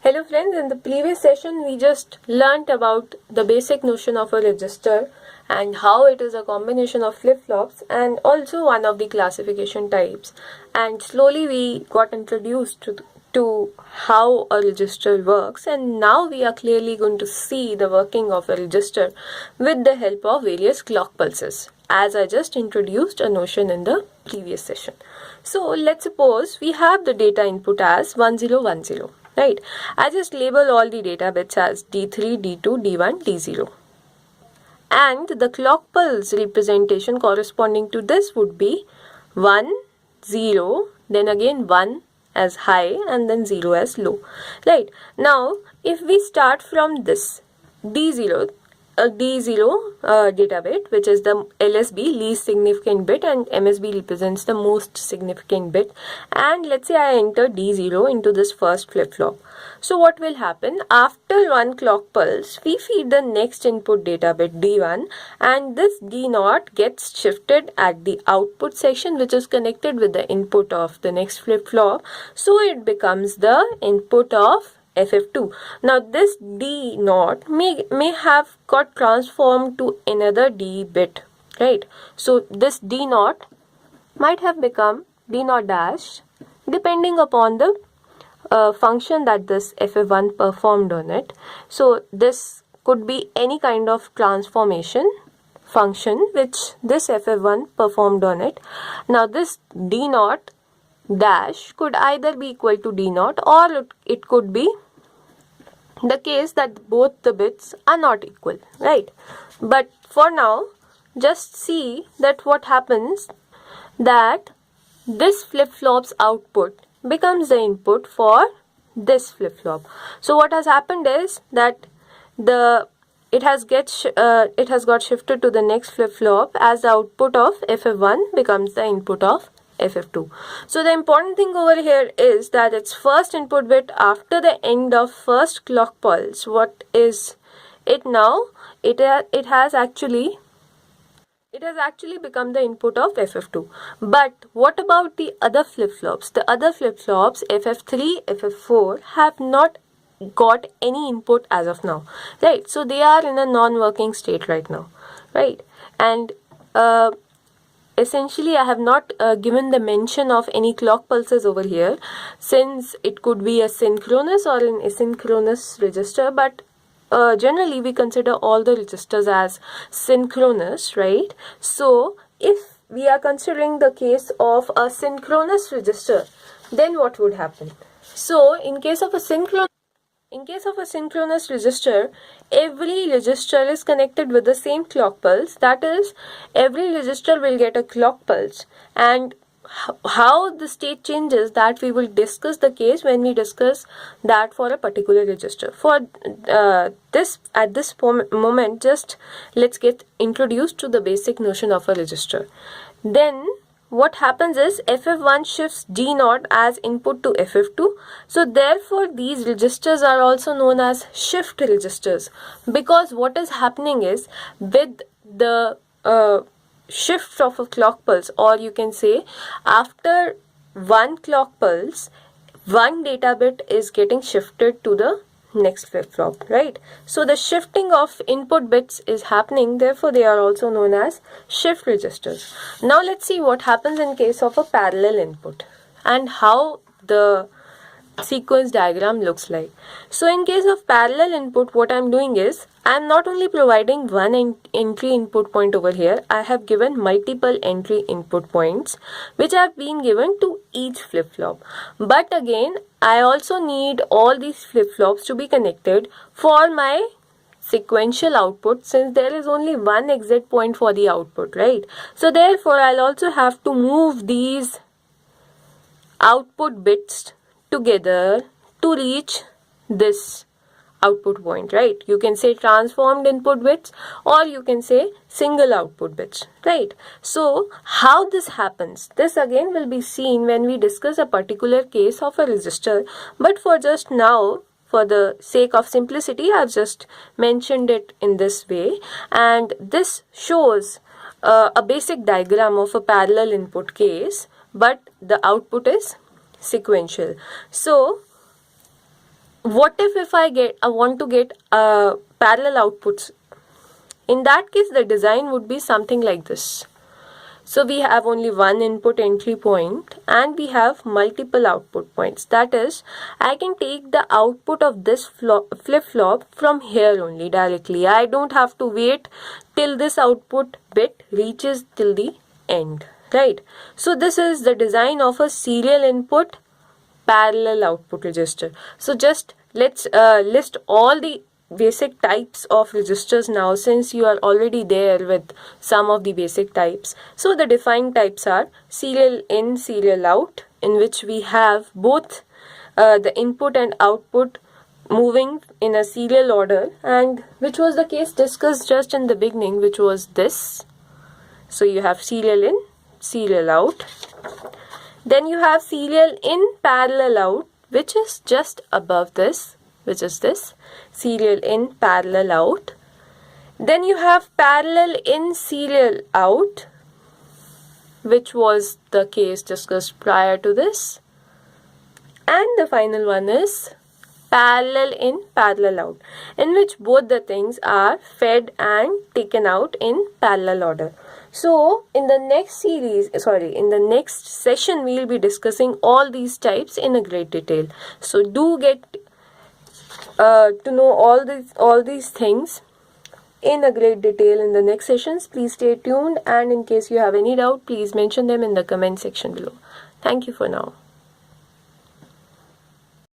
Hello friends, in the previous session we just learnt about the basic notion of a register and how it is a combination of flip-flops and also one of the classification types, and slowly we got introduced to how a register works, and now we are clearly going to see the working of a register with the help of various clock pulses, as I just introduced a notion in the previous session. So let's suppose we have the data input as 1010. Right, I just label all the data bits as D3, D2, D1, D0. And the clock pulse representation corresponding to this would be 1, 0, then again 1 as high and then 0 as low. Right, now if we start from this D0, data bit, which is the LSB, least significant bit, and MSB represents the most significant bit, and let's say I enter D0 into this first flip-flop. So what will happen? After one clock pulse, we feed the next input data bit D1, and this D0 gets shifted at the output section, which is connected with the input of the next flip-flop, so it becomes the input of FF2. Now this D0 may have got transformed to another D bit, right? So this D0 might have become D0 dash depending upon the function that this FF1 performed on it. So this could be any kind of transformation function which this FF1 performed on it. Now this D0 dash could either be equal to D0 or it could be the case that both the bits are not equal, right? But for now, just see that what happens, that this flip-flop's output becomes the input for this flip-flop. So what has happened is that it has got shifted to the next flip-flop as the output of FF1 becomes the input of FF2. So the important thing over here is that its first input bit after the end of first clock pulse, what is it now? It has actually become the input of FF2. But what about the other flip-flops? The other flip-flops, FF3, FF4, have not got any input as of now, right? So they are in a non-working state right now, right? And essentially I have not given the mention of any clock pulses over here, since it could be a synchronous or an asynchronous register, but generally we consider all the registers as synchronous, right? So if we are considering the case of a synchronous register, then what would happen? So in case of a synchronous register, every register is connected with the same clock pulse. That is, every register will get a clock pulse. And how the state changes, that we will discuss the case when we discuss that for a particular register. For at this moment, just let's get introduced to the basic notion of a register. Then what happens is FF1 shifts D0 as input to FF2. So therefore these registers are also known as shift registers, because what is happening is with the shift of a clock pulse, or you can say after one clock pulse, one data bit is getting shifted to the next flip-flop, right? So the shifting of input bits is happening, therefore they are also known as shift registers. Now let's see what happens in case of a parallel input and how the sequence diagram looks like. So in case of parallel input, what I'm doing is I'm not only providing one entry input point over here, I have given multiple entry input points which have been given to each flip-flop. But again, I also need all these flip-flops to be connected for my sequential output, since there is only one exit point for the output, right? So therefore I'll also have to move these output bits together to reach this output point, right? You can say transformed input bits, or you can say single output bits, right? So how this happens, this again will be seen when we discuss a particular case of a register, but for just now, for the sake of simplicity, I've just mentioned it in this way, and this shows a basic diagram of a parallel input case, but the output is sequential. So what if I want to get parallel outputs? In that case, the design would be something like this. So we have only one input entry point and we have multiple output points. That is, I can take the output of this flip-flop from here only directly. I don't have to wait till this output bit reaches till the end, right? So this is the design of a serial input parallel output register. So just let's list all the basic types of registers now, since you are already there with some of the basic types. So the defined types are serial in, serial out, in which we have both the input and output moving in a serial order, and which was the case discussed just in the beginning, which was this. So you have serial in, serial out. Then you have serial in, parallel out, which is just above this, which is this, serial in, parallel out. Then you have parallel in, serial out, which was the case discussed prior to this. And the final one is parallel in, parallel out, in which both the things are fed and taken out in parallel order. So in the next session, we will be discussing all these types in a great detail. So do get to know all these things in a great detail in the next sessions. Please stay tuned, and in case you have any doubt, please mention them in the comment section below. Thank you for now.